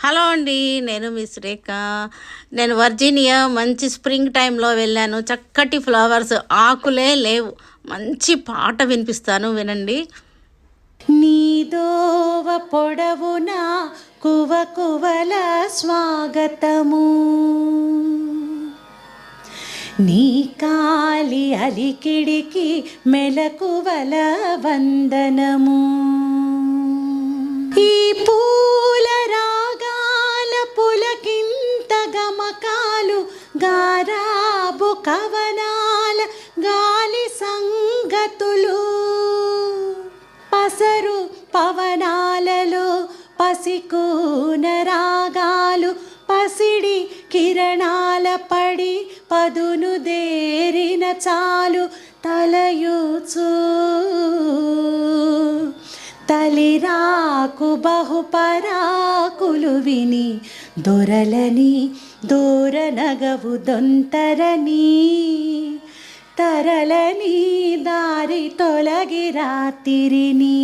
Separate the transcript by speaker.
Speaker 1: Hello అండి, నేను మీ శ్రేఖ. నేను వర్జీనియా మంచి స్ప్రింగ్ టైంలో వెళ్ళాను. చక్కటి ఫ్లవర్స్, ఆకులే లేవు. మంచి పాట వినిపిస్తాను, వినండి.
Speaker 2: నీదోవ పొడవున కువ కువల స్వాగతము, నీ కాలి అలికిడికి మెలకువల వందనము. ఈ పూల రాగాల పులకింత గమకాలు, గారాబు కవనాల గాలి సంగతులు, పసరు పవనాలలో పసికూన రాగాలు, పసిడి కిరణాల పడి పదును దేరిన చాలు తలయూచు. తలిరాకు బహుపరాకులు విని దొరలని దూరనగవు దొంతరని, తరలని దారి తొలగి రాత్రిని.